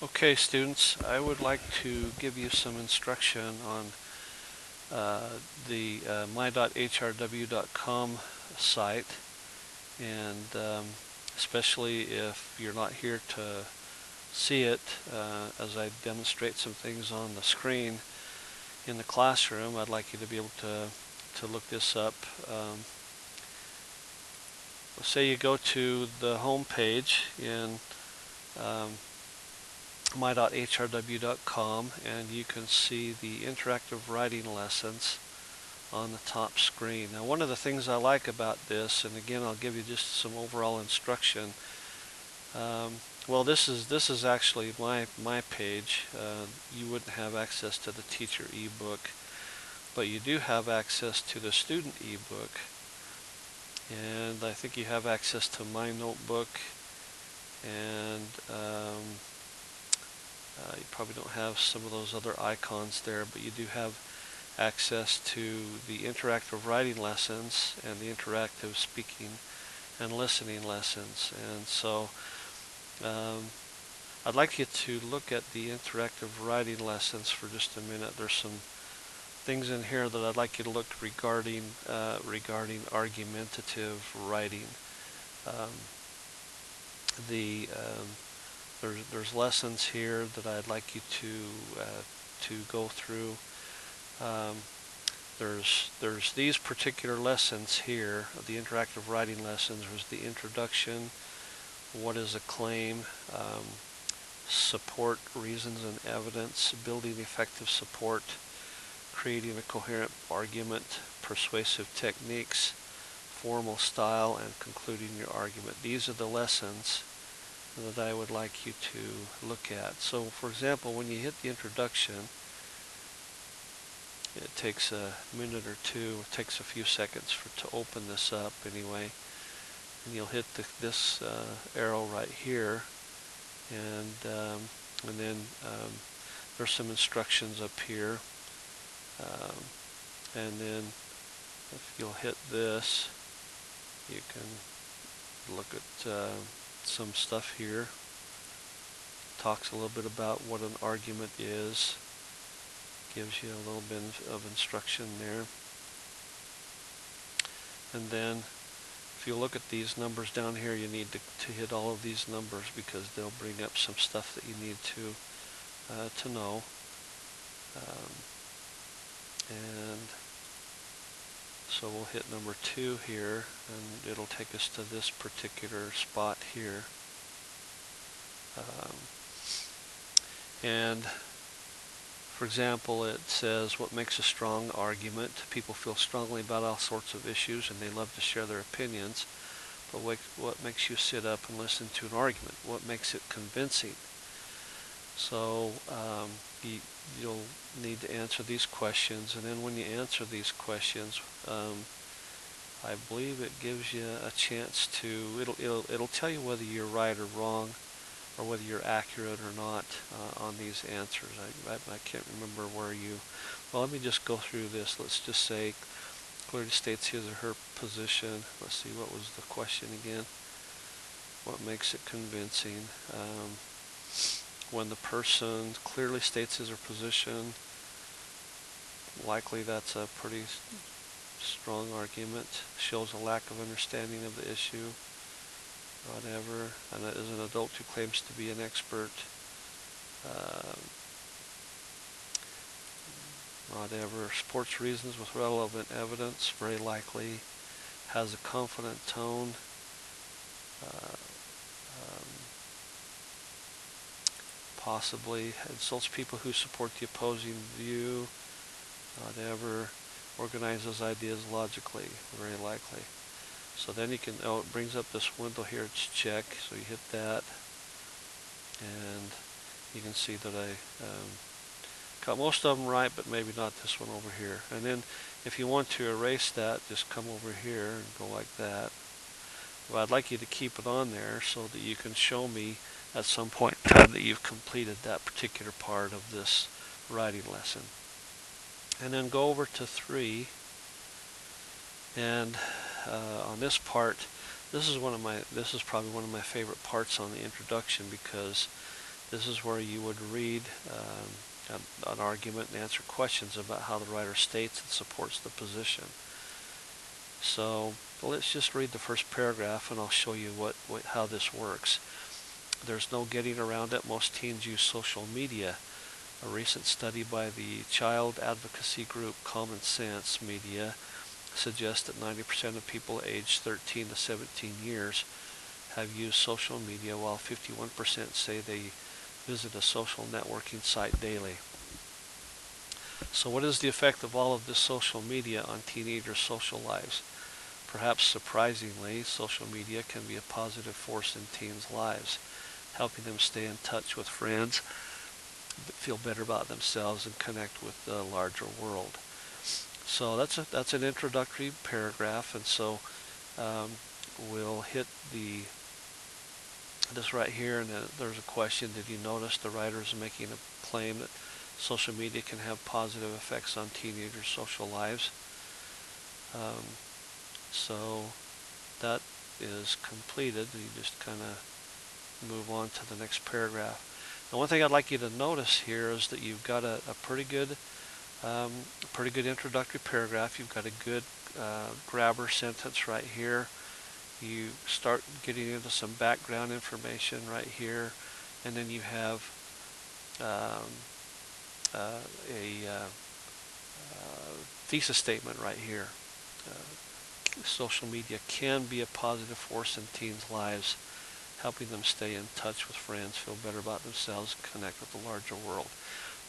Okay, students, I would like to give you some instruction on the my.hrw.com site, and especially if you're not here to see it, as I demonstrate some things on the screen in the classroom, I'd like you to be able to look this up. Say you go to the home page in my.hrw.com, and you can see the interactive writing lessons on the top screen. Now, one of the things I like about this, and again I'll give you just some overall instruction. Well, this is actually my page. You wouldn't have access to the teacher ebook, but you do have access to the student ebook, and I think you have access to my notebook, and you probably don't have some of those other icons there, but you do have access to the interactive writing lessons and the interactive speaking and listening lessons. And so I'd like you to look at the interactive writing lessons for just a minute. There's some things in here that I'd like you to look regarding argumentative writing. There's lessons here that I'd like you to go through. There's these particular lessons here, the interactive writing lessons. There's the introduction, what is a claim, support, reasons and evidence, building effective support, creating a coherent argument, persuasive techniques, formal style, and concluding your argument. These are the lessons that I would like you to look at. So, for example, when you hit the introduction, it takes a minute or two, it takes a few seconds to open this up anyway, and you'll hit this arrow right here, and then there's some instructions up here, and then if you'll hit this, you can look at some stuff here. Talks a little bit about what an argument is, gives you a little bit of instruction there. And then if you look at these numbers down here, you need to hit all of these numbers because they'll bring up some stuff that you need to know. And so we'll hit number 2 here, and it'll take us to this particular spot here. And for example, it says, what makes a strong argument? People feel strongly about all sorts of issues and they love to share their opinions. But what makes you sit up and listen to an argument? What makes it convincing? So you'll need to answer these questions, and then when you answer these questions, I believe it gives you a chance to, it'll tell you whether you're right or wrong, or whether you're accurate or not on these answers. I can't remember where you, well, let me just go through this. Let's just say, clearly states his or her position. Let's see, what was the question again? What makes it convincing? When the person clearly states his or her position, likely that's a pretty strong argument. Shows a lack of understanding of the issue. Whatever. And as an adult who claims to be an expert, whatever. Supports reasons with relevant evidence, very likely. Has a confident tone. Possibly. Insults people who support the opposing view, whatever. Organizes ideas logically, very likely. So then you can, oh, it brings up this window here, it's check, so you hit that, and you can see that I got most of them right, but maybe not this one over here. And then if you want to erase that, just come over here and go like that. Well, I'd like you to keep it on there so that you can show me at some point in time that you've completed that particular part of this writing lesson. And then go over to 3, and on this part, this is probably one of my favorite parts on the introduction, because This is where you would read an argument and answer questions about how the writer states and supports the position. So let's just read the first paragraph and I'll show you how this works. There's no getting around it. Most teens use social media. A recent study by the child advocacy group Common Sense Media suggests that 90% of people aged 13 to 17 years have used social media, while 51% say they visit a social networking site daily. So what is the effect of all of this social media on teenagers' social lives? Perhaps surprisingly, social media can be a positive force in teens' lives, helping them stay in touch with friends, feel better about themselves, and connect with the larger world. So that's an introductory paragraph, and so we'll hit this right here, and there's a question. Did you notice the writer is making a claim that social media can have positive effects on teenagers' social lives? So that is completed. You just kind of move on to the next paragraph. And one thing I'd like you to notice here is that you've got a pretty good introductory paragraph. You've got a good grabber sentence right here. You start getting into some background information right here, and then you have a thesis statement right here. Social media can be a positive force in teens' lives, helping them stay in touch with friends, feel better about themselves, and connect with the larger world.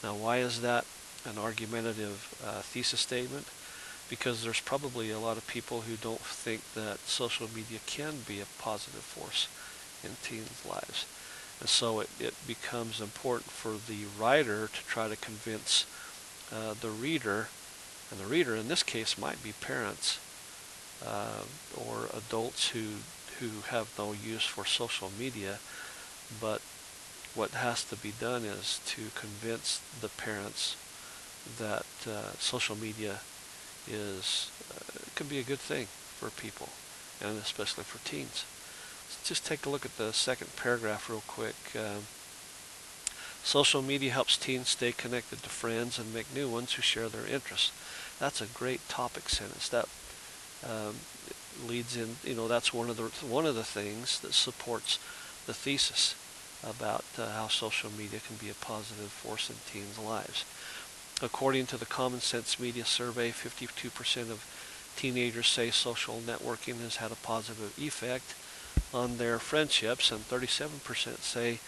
Now, why is that an argumentative thesis statement? Because there's probably a lot of people who don't think that social media can be a positive force in teens' lives. And so it becomes important for the writer to try to convince the reader, and the reader in this case might be parents or adults who have no use for social media, but what has to be done is to convince the parents that social media can be a good thing for people, and especially for teens. Let's just take a look at the second paragraph real quick. Social media helps teens stay connected to friends and make new ones who share their interests. That's a great topic sentence. That leads in, that's one of the things that supports the thesis about how social media can be a positive force in teens' lives. According to the Common Sense Media survey, 52% of teenagers say social networking has had a positive effect on their friendships, and 37% say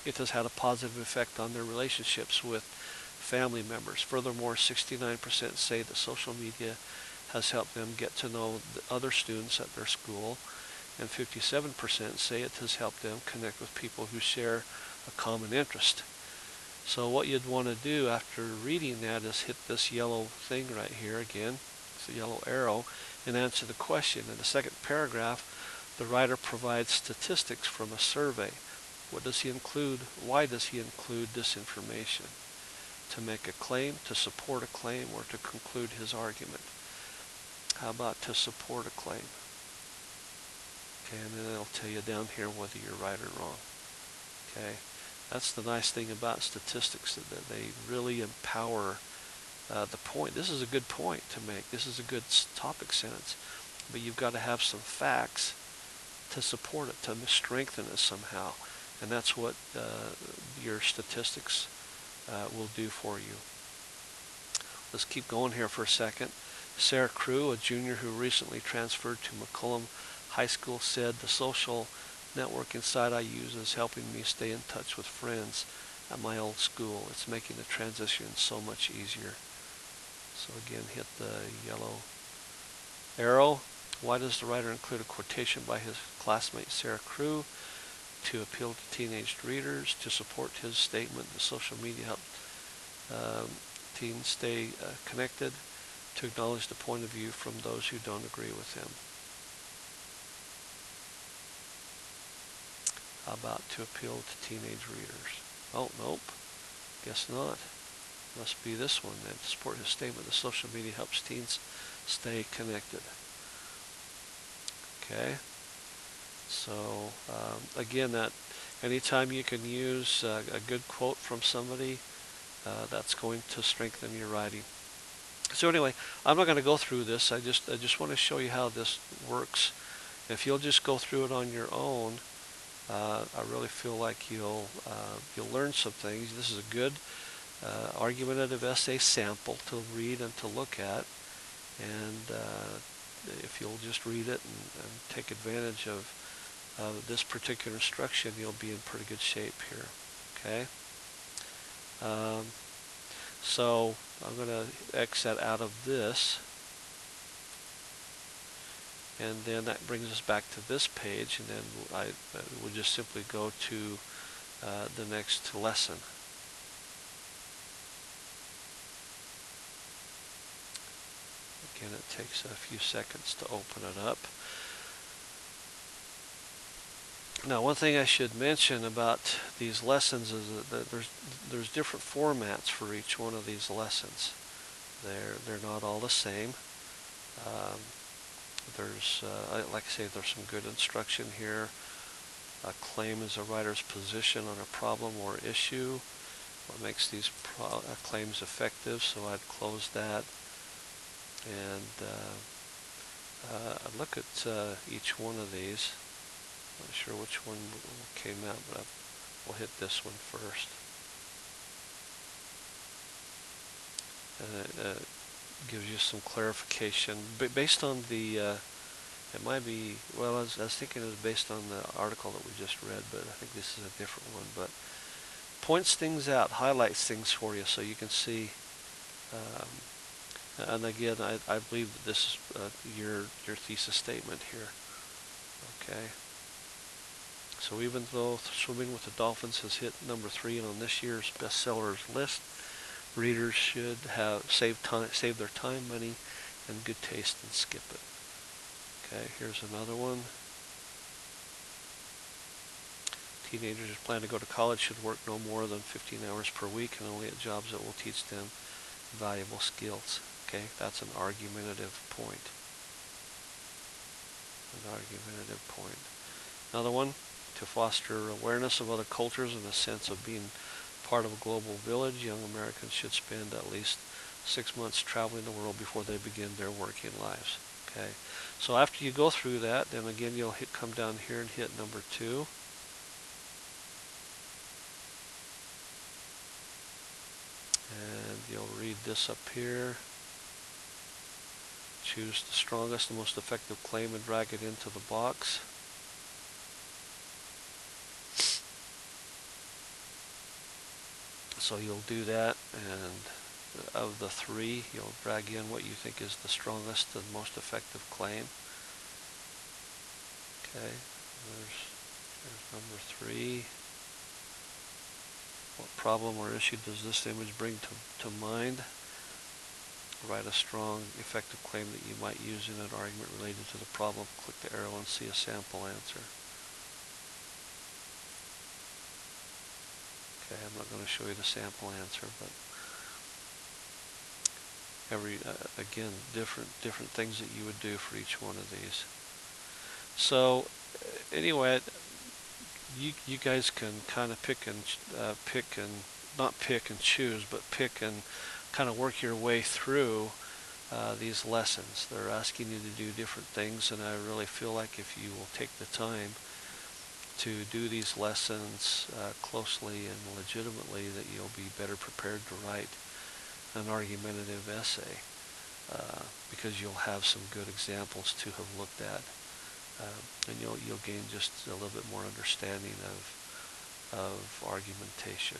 it has had a positive effect on their relationships with family members. Furthermore, 69% say that social media has helped them get to know the other students at their school, and 57% say it has helped them connect with people who share a common interest. So what you'd want to do after reading that is hit this yellow thing right here again, it's a yellow arrow, and answer the question. In the second paragraph, the writer provides statistics from a survey. What does he include? Why does he include this information? To make a claim, to support a claim, or to conclude his argument? How about to support a claim? Okay, and then it'll tell you down here whether you're right or wrong. Okay, that's the nice thing about statistics, that they really empower the point. This is a good point to make. This is a good topic sentence, but you've got to have some facts to support it, to strengthen it somehow, and that's what your statistics will do for you. Let's keep going here for a second. Sarah Crew, a junior who recently transferred to McCollum High School, said, "The social networking site I use is helping me stay in touch with friends at my old school. It's making the transition so much easier." So again, hit the yellow arrow. Why does the writer include a quotation by his classmate Sarah Crew? To appeal to teenage readers, to support his statement that social media help teens stay connected, to acknowledge the point of view from those who don't agree with him. How about to appeal to teenage readers? Oh, nope. Guess not. Must be this one then. To support his statement that social media helps teens stay connected. Okay. So again, that Anytime you can use a good quote from somebody, that's going to strengthen your writing. So anyway, I'm not going to go through this. I just want to show you how this works. If you'll just go through it on your own, I really feel like you'll learn some things. This is a good argumentative essay sample to read and to look at, and if you'll just read it and take advantage of this particular instruction, you'll be in pretty good shape here. Okay. Um, so I'm going to X that out of this, and then that brings us back to this page, and then I would just simply go to the next lesson. Again, it takes a few seconds to open it up. Now, one thing I should mention about these lessons is that there's different formats for each one of these lessons. They're not all the same. There's like I say, there's some good instruction here. A claim is a writer's position on a problem or issue. What makes these claims effective? So I'd close that, and I'd look at each one of these. Not sure which one came out, but we'll hit this one first. And it gives you some clarification. Based on the, it might be, well, I was thinking it was based on the article that we just read, but I think this is a different one. But points things out, highlights things for you so you can see. And again, I believe that this is your thesis statement here. Okay. So even though Swimming with the Dolphins has hit number 3 on this year's bestsellers list, readers should have save their time, money, and good taste and skip it. Okay, here's another one. Teenagers who plan to go to college should work no more than 15 hours per week and only at jobs that will teach them valuable skills. Okay, that's an argumentative point. An argumentative point. Another one. To foster awareness of other cultures and a sense of being part of a global village, young Americans should spend at least 6 months traveling the world before they begin their working lives. Okay, so after you go through that, then again you'll come down here and hit number 2. And you'll read this up here. Choose the strongest and most effective claim and drag it into the box. So you'll do that, and of the 3, you'll drag in what you think is the strongest and most effective claim. Okay, there's number 3. What problem or issue does this image bring to mind? Write a strong, effective claim that you might use in an argument related to the problem. Click the arrow and see a sample answer. Okay, I'm not going to show you the sample answer, but again, different things that you would do for each one of these. So anyway, you guys can kind of pick and not pick and choose, but pick and kind of work your way through these lessons. They're asking you to do different things, and I really feel like if you will take the time to do these lessons closely and legitimately, that you'll be better prepared to write an argumentative essay because you'll have some good examples to have looked at, and you'll gain just a little bit more understanding of argumentation.